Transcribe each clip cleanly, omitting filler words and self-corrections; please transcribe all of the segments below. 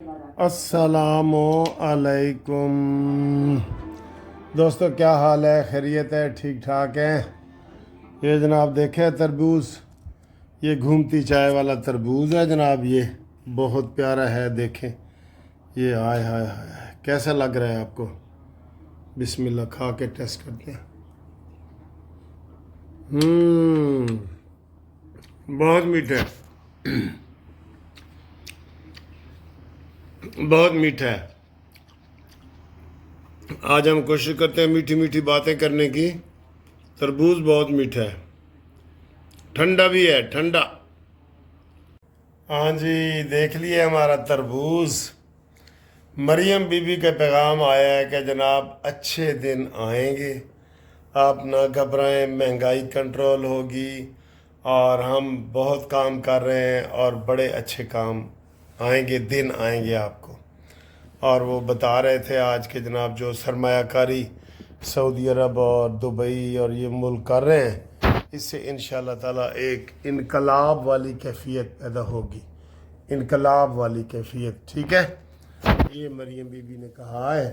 अस्सलाम अलैकुम दोस्तों, क्या हाल है? खैरियत है? ठीक ठाक है? ये जनाब देखें तरबूज, ये घूमती चाय वाला तरबूज है जनाब। ये बहुत प्यारा है, देखें ये। हाय हाय हाय, कैसा लग रहा है आपको? बिस्मिल्लाह, खा के टेस्ट करते हैं। बहुत मीठा है, बहुत मीठा है। आज हम कोशिश करते हैं मीठी मीठी बातें करने की। तरबूज बहुत मीठा है, ठंडा भी है, ठंडा। हाँ जी, देख लिए हमारा तरबूज। मरियम बीबी का पैगाम आया है कि जनाब अच्छे दिन आएंगे, आप ना घबराएं, महंगाई कंट्रोल होगी और हम बहुत काम कर रहे हैं और बड़े अच्छे काम आएंगे, दिन आएंगे आपको। और वो बता रहे थे आज के जनाब जो सरमायाकारी सऊदी अरब और दुबई और ये मुल्क कर रहे हैं, इससे इंशाअल्लाह ताला एक इनकलाब वाली कैफियत पैदा होगी, इनकलाब वाली कैफियत। ठीक है, ये मरियम बीबी ने कहा है।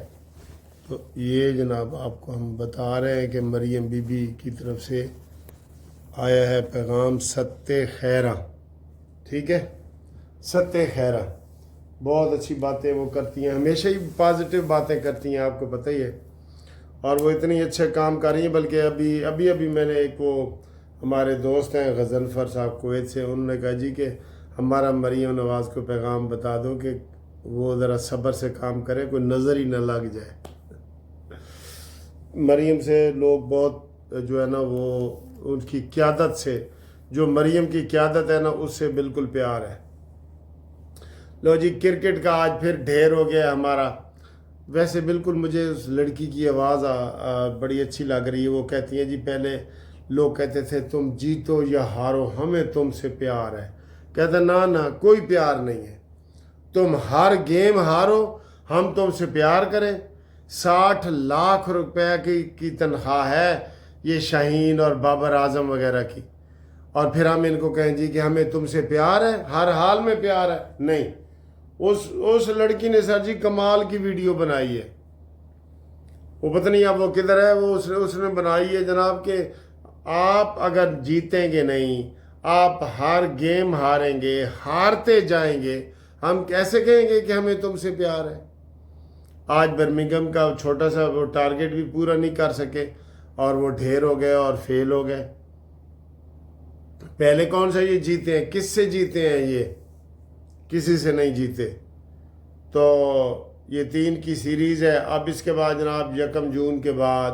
तो ये जनाब आपको हम बता रहे हैं कि मरियम बीबी की तरफ से आया है पैगाम सत्ते खैरा। ठीक है, सत्ते खैरा, बहुत अच्छी बातें वो करती हैं, हमेशा ही पॉजिटिव बातें करती हैं, आपको पता ही है। और वो इतनी अच्छे काम कर रही हैं, बल्कि अभी मैंने एक वो हमारे दोस्त हैं गज़नफ़र साहब कुवैत से, उन्होंने कहा जी कि हमारा मरियम नवाज़ को पैगाम बता दो कि वो ज़रा सब्र से काम करे, कोई नज़र ही न लग जाए। मरियम से लोग बहुत जो है ना, वो उनकी क़यादत से, जो मरियम की क़यादत है ना, उससे बिल्कुल प्यार है। लो जी, क्रिकेट का आज फिर ढेर हो गया हमारा। वैसे बिल्कुल मुझे उस लड़की की आवाज़ बड़ी अच्छी लग रही है। वो कहती है जी, पहले लोग कहते थे तुम जीतो या हारो हमें तुमसे प्यार है। कहते ना ना, कोई प्यार नहीं है, तुम हर गेम हारो हम तुमसे प्यार करें। 60 लाख रुपए की तनख्वाह है ये शाहीन और बाबर आजम वगैरह की, और फिर हम इनको कहें जी कि हमें तुमसे प्यार है, हर हाल में प्यार है। नहीं, उस लड़की ने सर जी कमाल की वीडियो बनाई है। वो पता नहीं अब वो किधर है, वो उसने बनाई है जनाब कि आप अगर जीतेंगे नहीं, आप हर गेम हारेंगे, हारते जाएंगे, हम कैसे कहेंगे कि हमें तुमसे प्यार है। आज बर्मिंघम का छोटा सा वो टारगेट भी पूरा नहीं कर सके और वो ढेर हो गए और फेल हो गए। पहले कौन सा ये जीते हैं, किससे जीते हैं? ये किसी से नहीं जीते। तो ये 3 की सीरीज़ है। अब इसके बाद जनाब 1 जून के बाद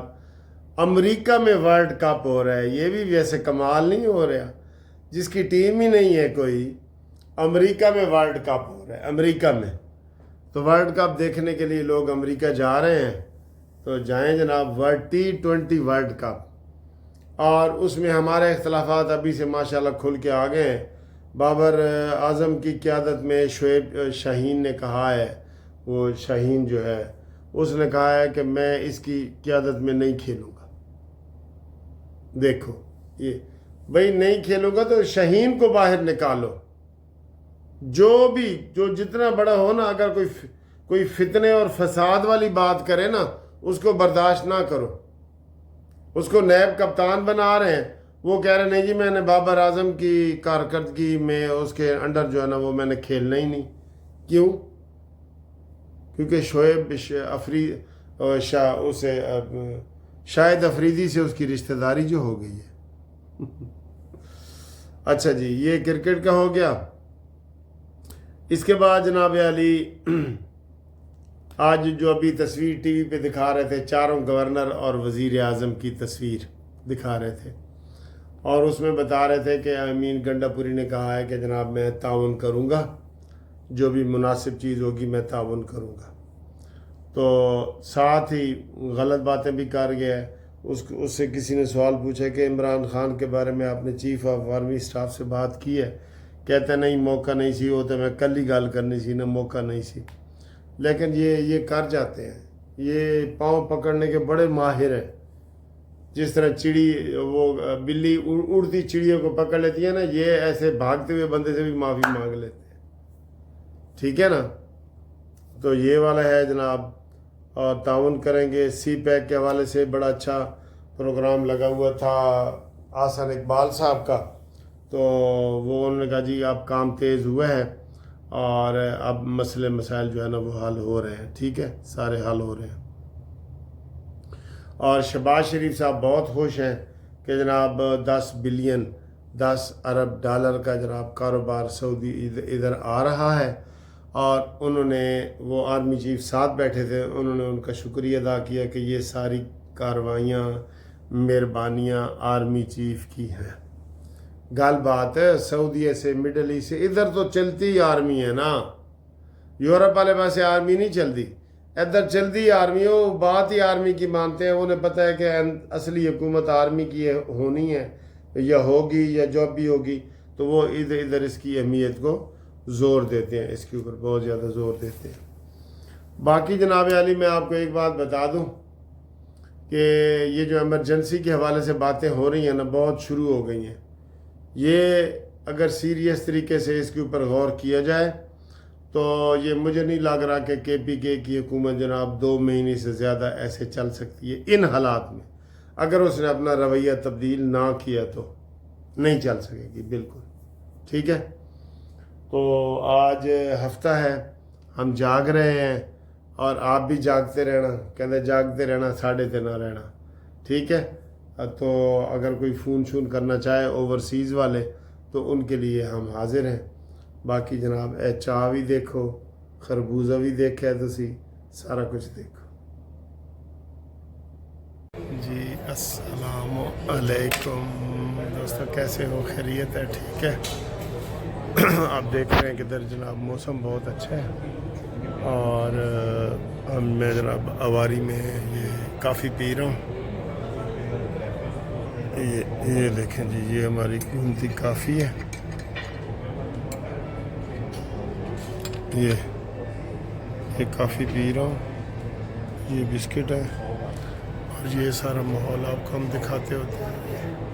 अमेरिका में वर्ल्ड कप हो रहा है। ये भी वैसे कमाल नहीं हो रहा, जिसकी टीम ही नहीं है कोई, अमेरिका में वर्ल्ड कप हो रहा है, अमेरिका में। तो वर्ल्ड कप देखने के लिए लोग अमेरिका जा रहे हैं, तो जाएं जनाब, T20 वर्ल्ड कप। और उसमें हमारे इख्तलाफात अभी से माशाल्लाह खुल के आ गए हैं। बाबर आज़म की क़यादत में शुएब शाहीन ने कहा है, वो शाहीन जो है उसने कहा है कि मैं इसकी क़यादत में नहीं खेलूँगा। देखो ये भाई, नहीं खेलूँगा तो शाहीन को बाहर निकालो। जो जितना बड़ा हो ना, अगर कोई फितने और फसाद वाली बात करे ना, उसको बर्दाश्त ना करो। उसको नैब कप्तान बना रहे हैं, वो कह रहे नहीं जी मैंने बाबर आजम की कारकर्दगी में उसके अंडर जो है ना वो मैंने खेलना ही नहीं। क्यों? क्योंकि शोएब शायद अफरीदी से उसकी रिश्तेदारी जो हो गई है। अच्छा जी, ये क्रिकेट का हो गया। इसके बाद जनाब अली आज जो अभी तस्वीर टीवी पे दिखा रहे थे, चारों गवर्नर और वज़ीर आज़म की तस्वीर दिखा रहे थे, और उसमें बता रहे थे कि अमीन गंडापुरी ने कहा है कि जनाब मैं ताउन करूँगा, जो भी मुनासिब चीज़ होगी मैं ताउन करूँगा। तो साथ ही गलत बातें भी कर गया है। उससे किसी ने सवाल पूछा कि इमरान खान के बारे में आपने चीफ ऑफ आर्मी स्टाफ से बात की है? कहते नहीं, मौका नहीं सी, वो तो मैं कल ही गल करनी सी ना, मौका नहीं सी। लेकिन ये कर जाते हैं, ये पाँव पकड़ने के बड़े माहिर हैं। जिस तरह चिड़ी, वो बिल्ली उड़ती चिड़ियों को पकड़ लेती है ना, ये ऐसे भागते हुए बंदे से भी माफ़ी मांग लेते हैं। ठीक है ना? تو یہ والا ہے جناب، اور تعاون کریں گے۔ سی پیک کے حوالے سے بڑا اچھا پروگرام لگا ہوا تھا احسن اقبال صاحب کا، تو وہ انہوں نے کہا جی اب کام تیز ہوا ہے اور اب مسئلے مسائل جو ہے نا وہ حل ہو رہے ہیں، ٹھیک ہے، سارے حل ہو رہے ہیں۔ اور شہباز شریف صاحب بہت خوش ہیں کہ جناب 10 ارب ڈالر کا جناب کاروبار سعودی ادھر آ رہا ہے، اور انہوں نے، وہ آرمی چیف ساتھ بیٹھے تھے، انہوں نے ان کا شکریہ ادا کیا کہ یہ ساری کاروائیاں مہربانیاں آرمی چیف کی ہیں۔ گل بات ہے سعودیہ سے مڈل ایسٹ سے، ادھر تو چلتی آرمی ہے نا، یورپ والے پاسے آرمی نہیں چلتی، ادھر چلتی آرمی، وہ بات ہی آرمی کی مانتے ہیں، انہیں پتہ ہے کہ اصلی حکومت آرمی کی ہونی ہے یا ہوگی یا جو بھی ہوگی، تو وہ ادھر اس کی اہمیت کو زور دیتے ہیں، اس کے اوپر بہت زیادہ زور دیتے ہیں۔ باقی جناب علی میں آپ کو ایک بات بتا دوں کہ یہ جو ایمرجنسی کے حوالے سے باتیں ہو رہی ہیں نا بہت شروع ہو گئی ہیں، یہ اگر سیریس طریقے سے اس کے اوپر غور کیا جائے تو یہ مجھے نہیں لگ رہا کہ KPK کی حکومت جناب 2 مہینے سے زیادہ ایسے چل سکتی ہے ان حالات میں، اگر اس نے اپنا رویہ تبدیل نہ کیا تو نہیں چل سکے گی بالکل، ٹھیک ہے۔ تو آج ہفتہ ہے، ہم جاگ رہے ہیں اور آپ بھی جاگتے رہنا، کہتے جاگتے رہنا 3:30 نہ رہنا، ٹھیک ہے۔ تو اگر کوئی فون شون کرنا چاہے اوورسیز والے تو ان کے لیے ہم حاضر ہیں۔ باقی جناب چاہ بھی دیکھو، خربوزہ بھی دیکھا تسی، سارا کچھ دیکھو جی۔ السلام علیکم دوستو، کیسے ہو؟ خیریت ہے؟ ٹھیک ہے۔ آپ دیکھ رہے ہیں کہ ادھر جناب موسم بہت اچھا ہے، اور میں جناب اواری میں یہ کافی پی رہا ہوں، یہ دیکھیں جی، یہ ہماری قیمتی کافی ہے، یہ کافی پی رہا ہوں، یہ بسکٹ ہے، اور یہ سارا ماحول آپ کو ہم دکھاتے ہوتے ہیں۔